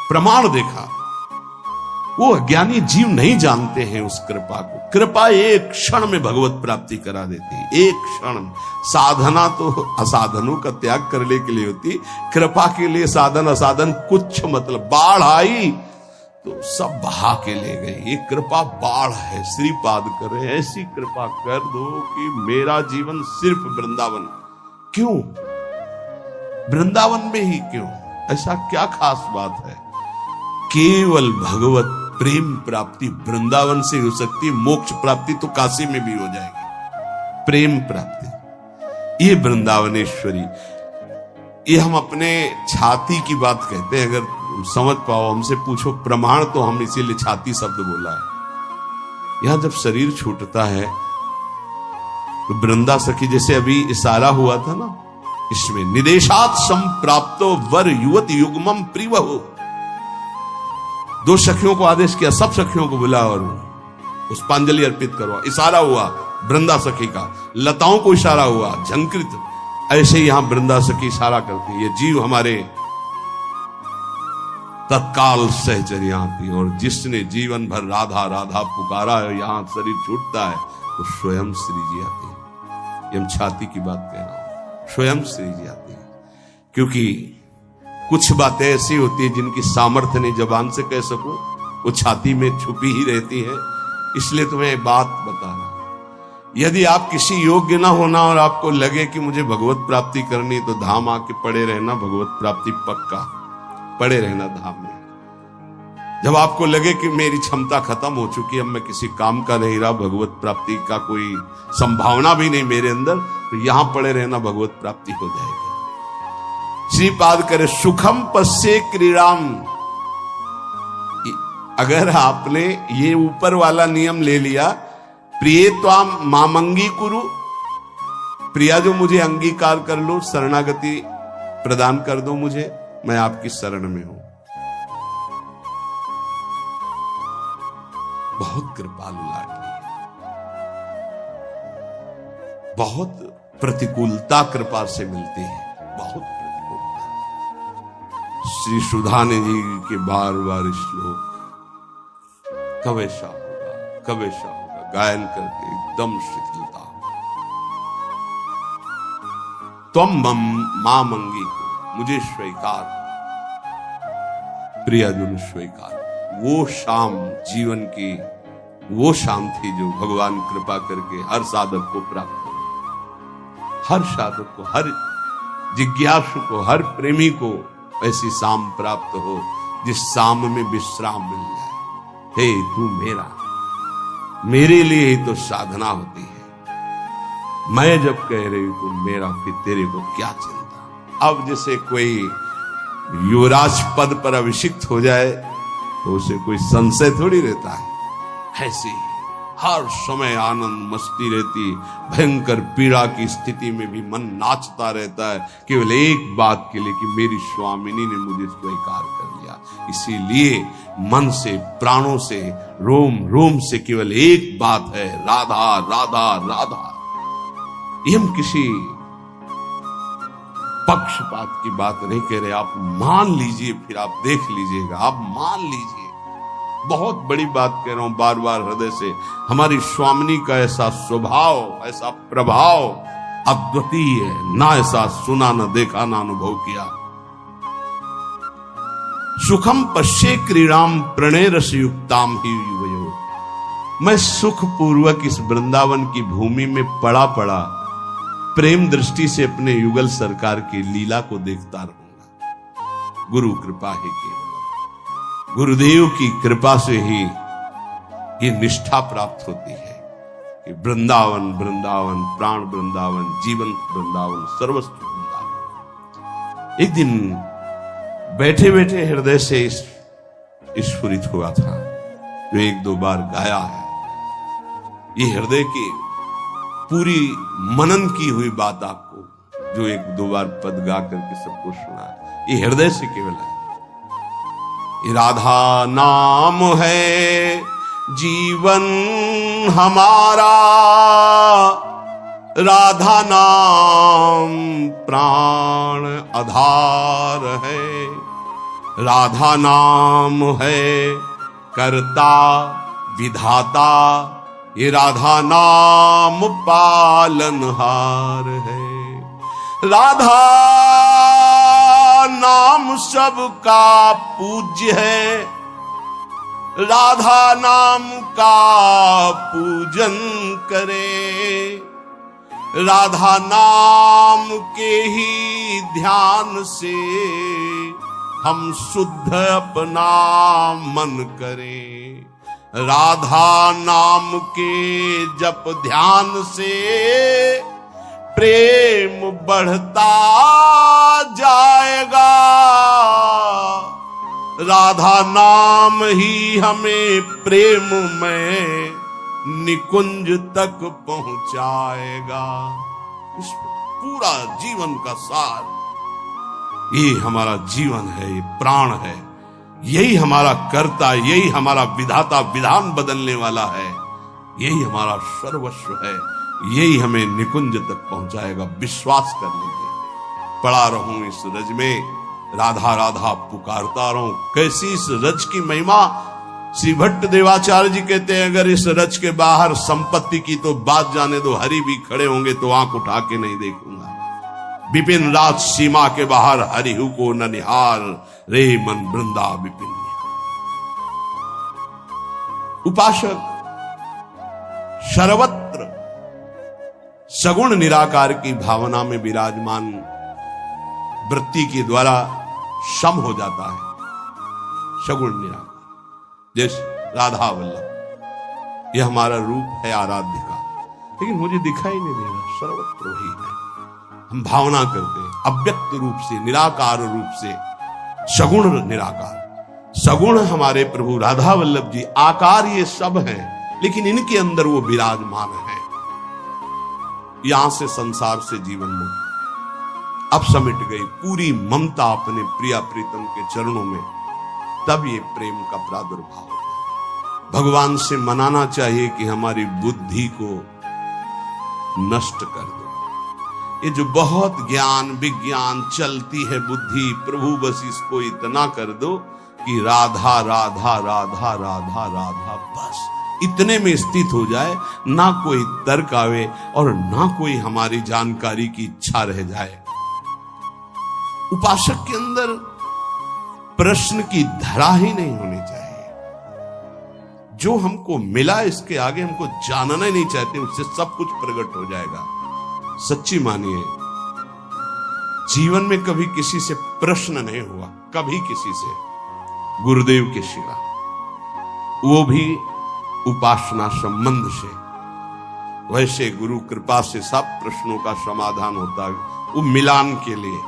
प्रमाण देखा। वो अज्ञानी जीव नहीं जानते हैं उस कृपा को। कृपा एक क्षण में भगवत प्राप्ति करा देती है, एक क्षण। साधना तो असाधनों का त्याग करने के लिए होती, कृपा के लिए साधन असाधन कुछ मतलब। बाढ़ आई तो सब बहा के ले गए। ये कृपा बाढ़ है। श्रीपाद करे ऐसी कृपा कर दो कि मेरा जीवन सिर्फ वृंदावन। क्यों वृंदावन में ही क्यों? ऐसा क्या खास बात है? केवल भगवत प्रेम प्राप्ति वृंदावन से हो सकती है। मोक्ष प्राप्ति तो काशी में भी हो जाएगी। प्रेम प्राप्ति ये वृंदावनेश्वरी। ये हम अपने छाती की बात कहते हैं। अगर समझ पाओ, हमसे पूछो प्रमाण, तो हम इसीलिए छाती शब्द बोला है। यहां जब शरीर छूटता है तो वृंदा सखी, जैसे अभी इशारा हुआ था ना, इसमें निदेशात संप्राप्तो वर युवत युग्मम प्रिवहु। दो सखियों को आदेश किया, सब सखियों को बुला और पुष्पांजलि अर्पित करो। इशारा हुआ वृंदा सखी का, लताओं को इशारा हुआ, झंकृत। ऐसे ही यहां वृंदा सखी इशारा करती है। ये जीव हमारे तत्काल सहचर्या आती, और जिसने जीवन भर राधा राधा पुकारा है, यहां शरीर छूटता है तो स्वयं श्री जी आते हैं। ये हम छाती की बात कह रहा हूं, स्वयं श्री जी आते हैं। क्योंकि कुछ बातें ऐसी होती है जिनकी सामर्थ्य नहीं जबान से कह सकूं, वो छाती में छुपी ही रहती है। इसलिए तुम्हें बात बता रहा। यदि आप किसी योग्य ना होना और आपको लगे कि मुझे भगवत प्राप्ति करनी, तो धाम आके पड़े रहना, भगवत प्राप्ति पक्का। पड़े रहना धाम में। जब आपको लगे कि मेरी क्षमता खत्म हो चुकी, अब मैं किसी काम का नहीं रहा, भगवत प्राप्ति का कोई संभावना भी नहीं मेरे अंदर, तो यहां पड़े रहना, भगवत प्राप्ति हो जाएगी। श्रीपाद करे सुखम पश्ये क्रीड़ाम। अगर आपने ये ऊपर वाला नियम ले लिया, प्रिय त्वाम मामंगी कुरु, प्रिया जो मुझे अंगीकार कर लो, शरणागति प्रदान कर दो मुझे, मैं आपकी शरण में हूं। बहुत कृपालु लाडली, बहुत प्रतिकूलता कृपा से मिलती है, बहुत प्रतिकूलता। श्री सुधाने जी के बार बार श्लोक कब ऐसा होगा, कब ऐसा होगा, गायन करके एकदम शिथिलता। तुम मां मंगी को मुझे स्वीकार, प्रियजन स्वीकार। वो शाम जीवन की वो शाम थी जो भगवान कृपा करके हर साधक को प्राप्त हो। हर साधक को, हर जिज्ञासु को, हर प्रेमी को ऐसी शाम प्राप्त हो जिस शाम में विश्राम मिल जाए। हे तू मेरा, मेरे लिए ही तो साधना होती है। मैं जब कह रही हूं तू मेरा, फिर तेरे को क्या चिंता। अब जैसे कोई युवराज पद पर अभिषिक्त हो जाए तो उसे कोई संशय थोड़ी रहता है। ऐसे ही हर समय आनंद मस्ती रहती, भयंकर पीड़ा की स्थिति में भी मन नाचता रहता है, केवल एक बात के लिए कि मेरी स्वामिनी ने मुझे स्वीकार कर लिया। इसीलिए मन से, प्राणों से, रोम रोम से केवल एक बात है, राधा राधा राधा। ये हम किसी पक्षपात की बात नहीं कह रहे। आप मान लीजिए, फिर आप देख लीजिएगा, आप मान लीजिए। बहुत बड़ी बात कह रहा हूं बार बार हृदय से। हमारी स्वामिनी का ऐसा स्वभाव, ऐसा प्रभाव अद्वितीय है, ना ऐसा सुना, न देखा, ना अनुभव किया। सुखम पश्ये क्रीड़ाम प्रणय रस युक्ताम ही युवयो। मैं सुख पूर्वक इस वृंदावन की भूमि में पड़ा पड़ा प्रेम दृष्टि से अपने युगल सरकार की लीला को देखता रहूंगा। गुरु कृपा है केवल, गुरुदेव की कृपा से ही ये निष्ठा प्राप्त होती है कि वृंदावन वृंदावन, प्राण वृंदावन, जीवन वृंदावन, सर्वस्व वृंदावन। एक दिन बैठे बैठे हृदय से स्फुरित हुआ था, जो एक दो बार गाया है। ये हृदय की पूरी मनन की हुई बात आपको, जो एक दो बार पद गा करके सबको सुना है, ये हृदय से केवल है। राधा नाम है जीवन हमारा, राधा नाम प्राण आधार है। राधा नाम है करता विधाता, ये राधा नाम पालनहार है। राधा नाम सबका पूज्य है, राधा नाम का पूजन करे। राधा नाम के ही ध्यान से हम शुद्ध अपना मन करें। राधा नाम के जप ध्यान से प्रेम बढ़ता जाएगा। राधा नाम ही हमें प्रेम में निकुंज तक पहुंचाएगा। इस पूरा जीवन का सार ये हमारा जीवन है, ये प्राण है, यही हमारा कर्ता, यही हमारा विधाता, विधान बदलने वाला है, यही हमारा सर्वस्व है, यही हमें निकुंज तक पहुंचाएगा। विश्वास कर लीजिए। पड़ा रहूं इस रज में, राधा राधा पुकारता रहूं। कैसी इस रज की महिमा। श्री भट्ट देवाचार्य जी कहते हैं, अगर इस रज के बाहर संपत्ति की तो बात जाने दो, हरि भी खड़े होंगे तो आंख उठा के नहीं देखूंगा। विपिन राज सीमा के बाहर हरिहु को न निहार, रे मन वृंदा विपिन। उपासक सर्वत्र सगुण निराकार की भावना में विराजमान वृत्ति के द्वारा सम हो जाता है। सगुण निराकार जैसे राधा वल्लभ, यह हमारा रूप है आराध्य का, लेकिन मुझे दिखाई नहीं दे रहा, सर्वत्र वही है। हम भावना करते हैं अव्यक्त रूप से, निराकार रूप से, सगुण निराकार। सगुण हमारे प्रभु राधा वल्लभ जी, आकार ये सब हैं, लेकिन इनके अंदर वो विराजमान है। यहां से संसार से जीवन मुक्त अब समिट गई पूरी ममता अपने प्रिया प्रीतम के चरणों में। तब ये प्रेम का प्रादुर्भाव होता है। भगवान से मनाना चाहिए कि हमारी बुद्धि को नष्ट कर दो। ये जो बहुत ज्ञान विज्ञान चलती है बुद्धि, प्रभु बस इसको इतना कर दो कि राधा राधा राधा राधा राधा, बस इतने में स्थित हो जाए, ना कोई तर्क आवे और ना कोई हमारी जानकारी की इच्छा रह जाए। उपासक के अंदर प्रश्न की धरा ही नहीं होनी चाहिए। जो हमको मिला इसके आगे हमको जानना ही नहीं चाहते, उससे सब कुछ प्रकट हो जाएगा। सच्ची मानिए, जीवन में कभी किसी से प्रश्न नहीं हुआ, कभी किसी से, गुरुदेव के सिवा, वो भी उपासना संबंध से। वैसे गुरु कृपा से सब प्रश्नों का समाधान होता है, वो मिलान के लिए।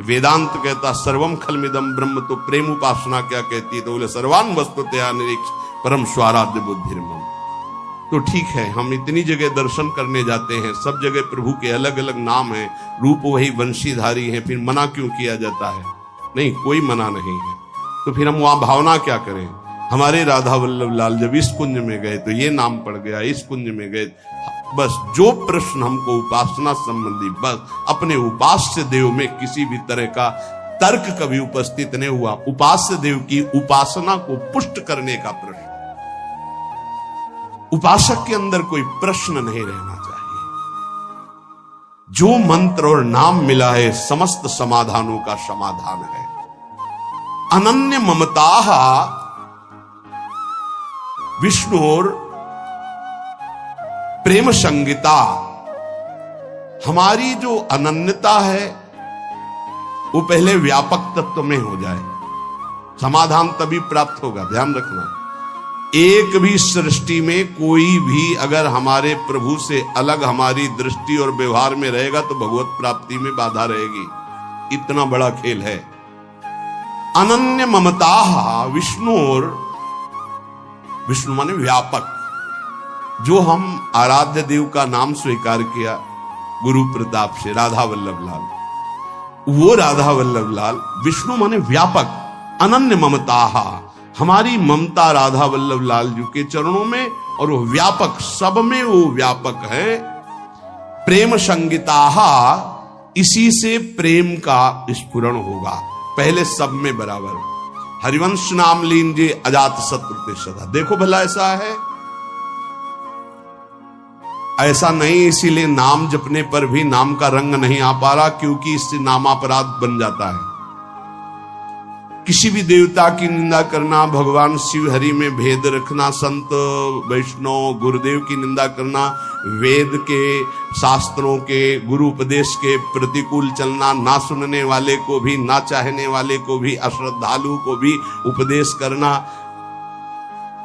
वेदांत कहता सर्वम खलमिदम ब्रह्म, तो प्रेम उपासना क्या कहती है? तो बोले सर्वान वस्तुतया निरीक्ष परम स्वाराध्य बुद्धिर्मम। तो ठीक है, हम इतनी जगह दर्शन करने जाते हैं, सब जगह प्रभु के अलग अलग नाम हैं, रूप वही वंशीधारी है, फिर मना क्यों किया जाता है? नहीं, कोई मना नहीं है। तो फिर हम वहां भावना क्या करें? हमारे राधा वल्लभ लाल जब इस कुंज में गए तो ये नाम पड़ गया, इस कुंज में गए। बस जो प्रश्न हमको उपासना संबंधी, बस अपने उपास्य देव में किसी भी तरह का तर्क कभी उपस्थित नहीं हुआ। उपास्य देव की उपासना को पुष्ट करने का प्रश्न, उपासक के अंदर कोई प्रश्न नहीं रहना चाहिए। जो मंत्र और नाम मिला है समस्त समाधानों का समाधान है। अनन्य ममता विष्णुर प्रेम संगीता। हमारी जो अनन्यता है वो पहले व्यापक तत्व में हो जाए, समाधान तभी प्राप्त होगा। ध्यान रखना, एक भी सृष्टि में कोई भी अगर हमारे प्रभु से अलग हमारी दृष्टि और व्यवहार में रहेगा तो भगवत प्राप्ति में बाधा रहेगी। इतना बड़ा खेल है। अनन्य ममता विष्णुर, विष्णु माने व्यापक। जो हम आराध्य देव का नाम स्वीकार किया गुरु प्रताप से, राधा वल्लभ लाल, वो राधा वल्लभ लाल विष्णु माने व्यापक। अनन्य ममता, हमारी ममता राधा वल्लभ लाल जी के चरणों में, और वो व्यापक, सब में वो व्यापक है। प्रेम संगीता, इसी से प्रेम का स्फुरण होगा। पहले सब में बराबर। हरिवंश नाम लीन अजात शत्रु ते सदा। देखो भला ऐसा है? ऐसा नहीं। इसीलिए नाम जपने पर भी नाम का रंग नहीं आ पा रहा, क्योंकि इससे नामापराध बन जाता है। किसी भी देवता की निंदा करना, भगवान शिव हरि में भेद रखना, संत वैष्णव गुरुदेव की निंदा करना, वेद के शास्त्रों के गुरु उपदेश के प्रतिकूल चलना, ना सुनने वाले को भी, ना चाहने वाले को भी, अश्रद्धालु को भी उपदेश करना,